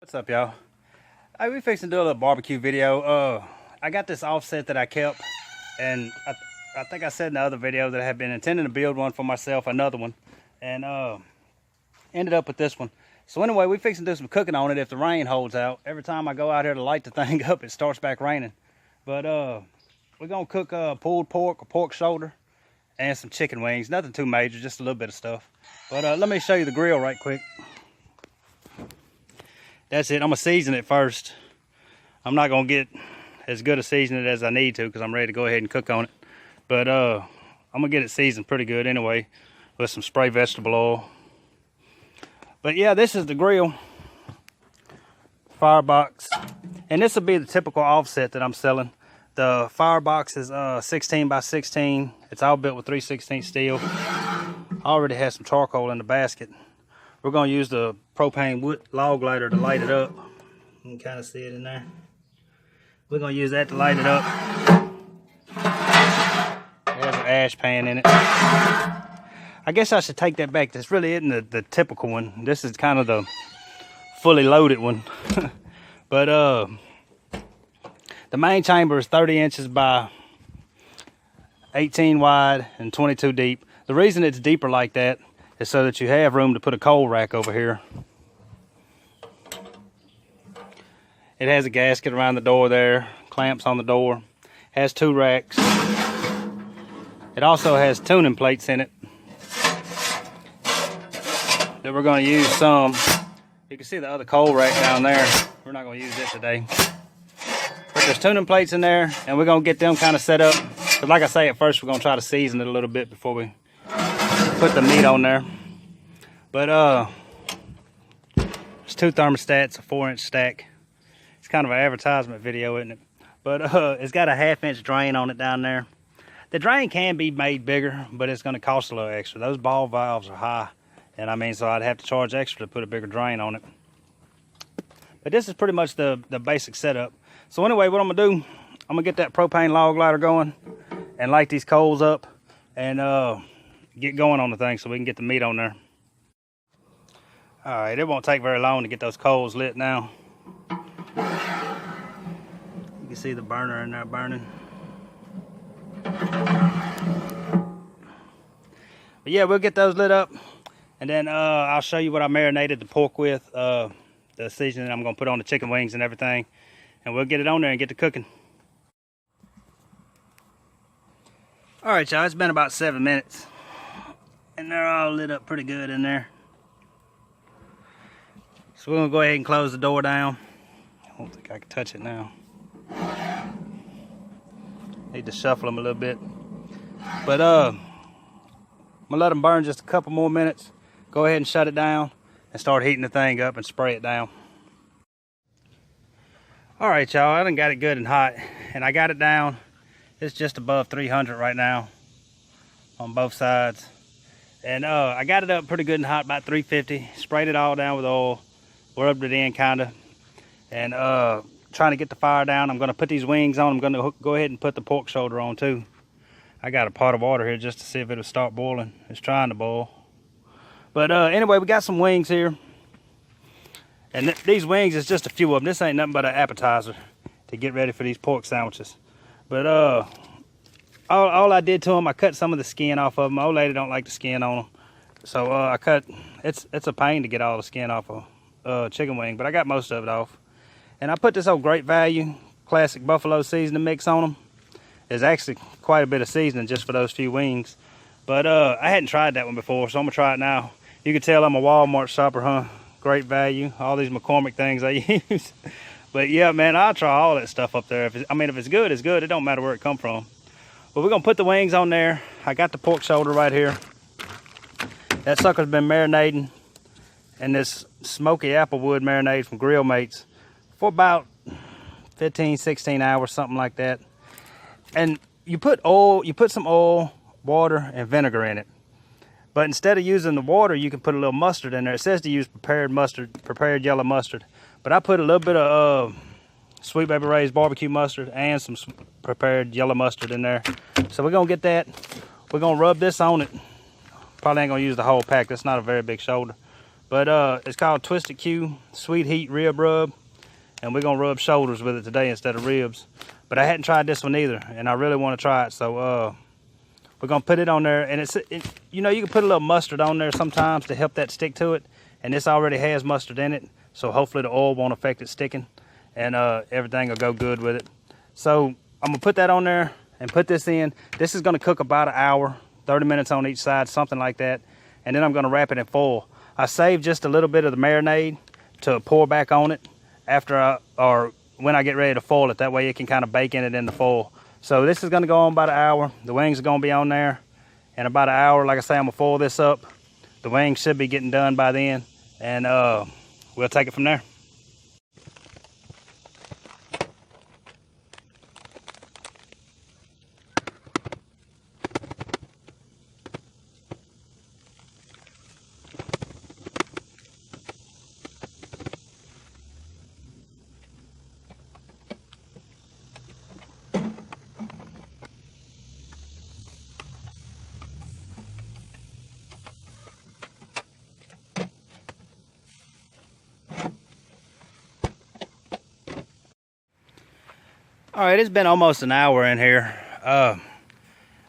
What's up, y'all? Hey, we fixing to do a little barbecue video. I got this offset that I kept, and I think I said in the other video that I had been intending to build one for myself, another one, and ended up with this one. So anyway, we fixing to do some cooking on it if the rain holds out. Every time I go out here to light the thing up, it starts back raining. But we're gonna cook pulled pork, a pork shoulder, and some chicken wings. Nothing too major, just a little bit of stuff. But let me show you the grill right quick. That's it. I'm gonna season it first. I'm not gonna get as good a seasoning as I need to because I'm ready to go ahead and cook on it. But I'm gonna get it seasoned pretty good anyway with some spray vegetable oil. But yeah, this is the grill firebox, and this will be the typical offset that I'm selling. The firebox is 16 by 16. It's all built with 3/16 steel. I already have some charcoal in the basket. We're gonna use the propane wood log lighter to light it up. You can kind of see it in there. We're gonna use that to light it up. There's an ash pan in it. I guess I should take that back. This really isn't the typical one. This is kind of the fully loaded one. But the main chamber is 30 inches by 18 wide and 22 deep. The reason it's deeper like that is so that you have room to put a coal rack over here. It has a gasket around the door there, clamps on the door, has 2 racks. It also has tuning plates in it that we're going to use some. You can see the other coal rack down there. We're not going to use it today. But there's tuning plates in there, and we're going to get them kind of set up. But like I say, at first we're going to try to season it a little bit before we put the meat on there. But there's 2 thermostats, a 4-inch stack. It's kind of an advertisement video, isn't it? But it's got a 1/2-inch drain on it down there. The drain can be made bigger, but it's going to cost a little extra. Those ball valves are high, and I mean, so I'd have to charge extra to put a bigger drain on it. But this is pretty much the basic setup. So anyway, what I'm gonna do, I'm gonna get that propane log lighter going and light these coals up and get going on the thing so we can get the meat on there. All right, it won't take very long to get those coals lit now. You can see the burner in there burning. But yeah, we'll get those lit up, and then I'll show you what I marinated the pork with, the seasoning I'm gonna put on the chicken wings and everything, and we'll get it on there and get to cooking. All right, y'all, it's been about 7 minutes, and they're all lit up pretty good in there. So we're gonna go ahead and close the door down. I don't think I can touch it now. Need to shuffle them a little bit. But I'm gonna let them burn just a couple more minutes. Go ahead and shut it down and start heating the thing up and spray it down. All right, y'all, I done got it good and hot, and I got it down. It's just above 300 right now on both sides. And I got it up pretty good and hot, about 350. Sprayed it all down with oil, rubbed it in kinda, and trying to get the fire down. I'm gonna put these wings on. I'm gonna go ahead and put the pork shoulder on too. I got a pot of water here just to see if it'll start boiling. It's trying to boil. But anyway, we got some wings here. And these wings is just a few of them. This ain't nothing but an appetizer to get ready for these pork sandwiches. But all I did to them, I cut some of the skin off of them. My old lady don't like the skin on them. So I cut, it's a pain to get all the skin off of chicken wing, but I got most of it off. And I put this old Great Value classic buffalo seasoning mix on them. There's actually quite a bit of seasoning just for those few wings. But I hadn't tried that one before, so I'm gonna try it now. You can tell I'm a Walmart shopper, huh? Great Value, all these McCormick things I use. But yeah, man, I'll try all that stuff up there. If it's good, it's good. It don't matter where it come from. But we're gonna put the wings on there. I got the pork shoulder right here. That sucker's been marinating in this smoky applewood marinade from Grill Mates for about 15, 16 hours, something like that. And you put some oil, water, and vinegar in it. But instead of using the water, you can put a little mustard in there. It says to use prepared yellow mustard. But I put a little bit of Sweet Baby Ray's barbecue mustard and some prepared yellow mustard in there. So we're gonna get that. We're gonna rub this on it. Probably ain't gonna use the whole pack. That's not a very big shoulder. But it's called Twisted Q Sweet Heat Rib Rub. And we're gonna rub shoulders with it today instead of ribs. But I hadn't tried this one either, and I really want to try it. So we're gonna put it on there, and you know, you can put a little mustard on there sometimes to help that stick to it. And this already has mustard in it, so hopefully the oil won't affect it sticking, and everything will go good with it. So I'm gonna put that on there and put this in. This is gonna cook about an hour, 30 minutes on each side, something like that. And then I'm gonna wrap it in foil. I saved just a little bit of the marinade to pour back on it after or when I get ready to foil it. That way it can kind of bake in it in the foil. So this is gonna go on about an hour. The wings are gonna be on there in about an hour. Like I say, I'm gonna foil this up. The wings should be getting done by then, and we'll take it from there. All right, it's been almost an hour in here. I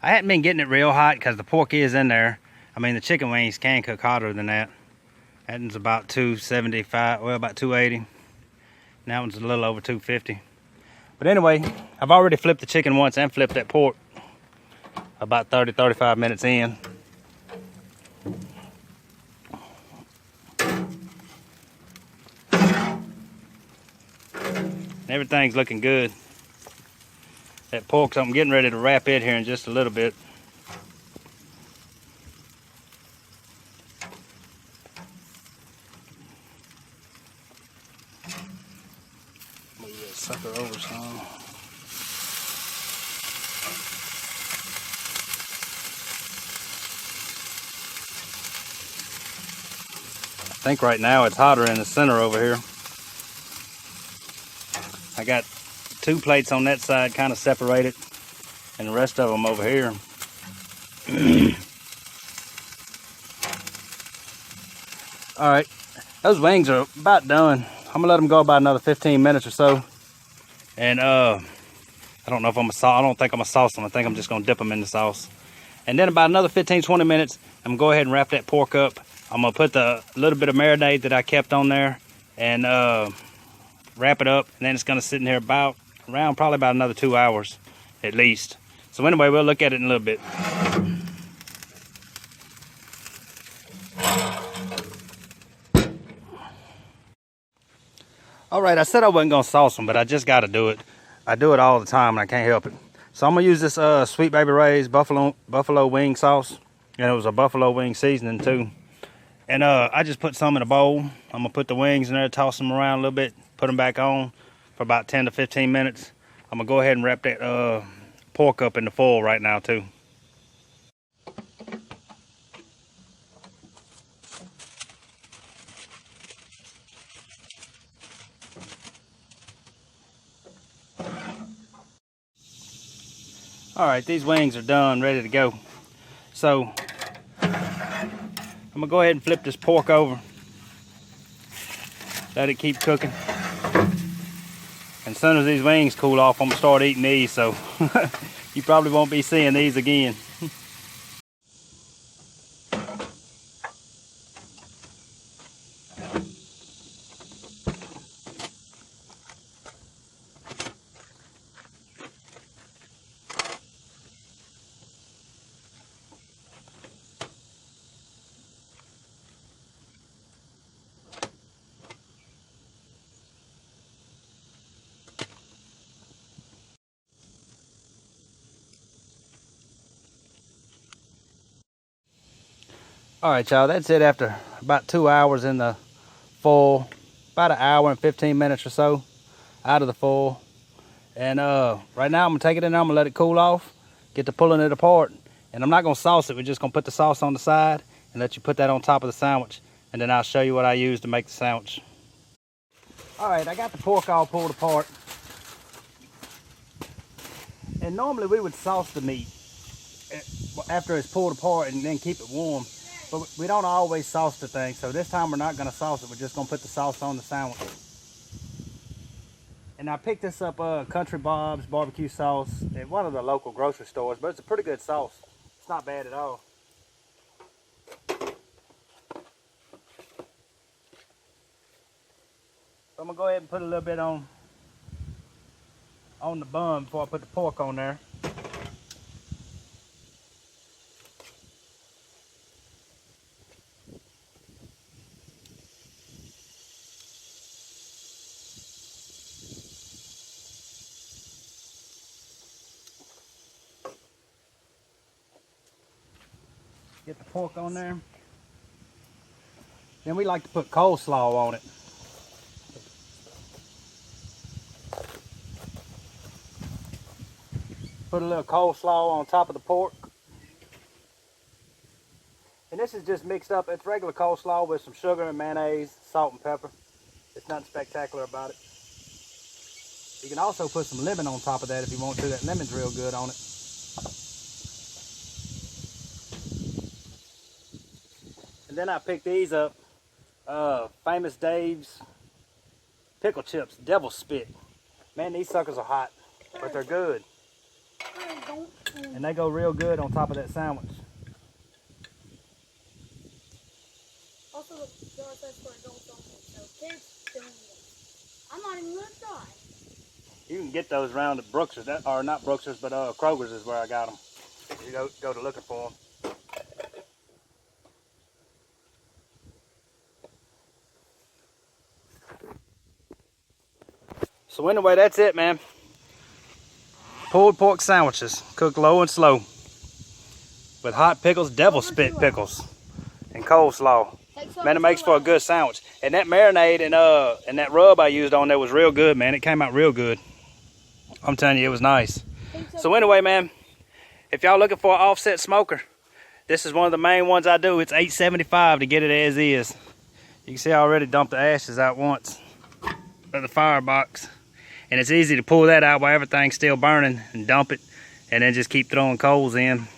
hadn't been getting it real hot because the pork is in there. I mean, the chicken wings can cook hotter than that. That one's about 275, well, about 280. And that one's a little over 250. But anyway, I've already flipped the chicken once and flipped that pork about 30, 35 minutes in. Everything's looking good. That pork, so I'm getting ready to wrap it here in just a little bit. Move that sucker over some. I think right now it's hotter in the center over here. I got 2 plates on that side kind of separated, and the rest of them over here. All right, those wings are about done. I'm gonna let them go about another 15 minutes or so. And I don't know if I don't think I'm gonna sauce them. I think I'm just gonna dip them in the sauce. And then about another 15-20 minutes, I'm gonna go ahead and wrap that pork up. I'm gonna put the little bit of marinade that I kept on there and wrap it up, and then it's gonna sit in here around probably about another 2 hours at least. So anyway, we'll look at it in a little bit. All right, I said I wasn't gonna sauce them, but I just gotta do it. I do it all the time and I can't help it. So I'm gonna use this Sweet Baby Ray's buffalo wing sauce, and it was a buffalo wing seasoning too. And I just put some in a bowl. I'm gonna put the wings in there, toss them around a little bit, put them back on for about 10 to 15 minutes. I'm gonna go ahead and wrap that pork up in the foil right now too. All right, these wings are done, ready to go. So I'm gonna go ahead and flip this pork over. Let it keep cooking. And as soon as these wings cool off, I'm gonna start eating these, so you probably won't be seeing these again. All right, y'all, that's it after about 2 hours in the foil, about an hour and 15 minutes or so out of the foil. And right now I'm gonna take it in there, I'm gonna let it cool off, get to pulling it apart. And I'm not gonna sauce it, we're just gonna put the sauce on the side and let you put that on top of the sandwich. And then I'll show you what I use to make the sandwich. All right, I got the pork all pulled apart. And normally we would sauce the meat after it's pulled apart and then keep it warm. But we don't always sauce the thing, so this time we're not gonna sauce it. We're just gonna put the sauce on the sandwich. And I picked this up Country Bob's barbecue sauce at one of the local grocery stores, but it's a pretty good sauce. It's not bad at all. So I'm gonna go ahead and put a little bit on the bun before I put the pork on there. Get the pork on there. Then we like to put coleslaw on it. Put a little coleslaw on top of the pork. And this is just mixed up. It's regular coleslaw with some sugar and mayonnaise, salt and pepper. It's nothing spectacular about it. You can also put some lemon on top of that if you want to. That lemon's real good on it. And then I picked these up, Famous Dave's pickle chips, devil spit. Man, these suckers are hot, but they're good. And they go real good on top of that sandwich. Also, the jar says for adults only, so kids don't eat them. I'm not even gonna try. You can get those around at Brooks's, or not Brooks's, but Kroger's is where I got them. You go to looking for them. So anyway, that's it, man. Pulled pork sandwiches, cooked low and slow, with hot pickles, devil spit pickles, and coleslaw. Man, it makes for a good sandwich. And that marinade and that rub I used on there was real good, man. It came out real good. I'm telling you, it was nice. So anyway, man, if y'all looking for an offset smoker, this is one of the main ones I do. It's $8.75 to get it as is. You can see I already dumped the ashes out once of the firebox. And it's easy to pull that out while everything's still burning and dump it, and then just keep throwing coals in.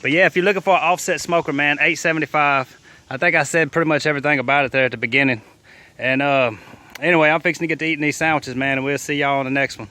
But yeah, if you're looking for an offset smoker, man, $8.75. I think I said pretty much everything about it there at the beginning. And anyway, I'm fixing to get to eating these sandwiches, man, and we'll see y'all on the next one.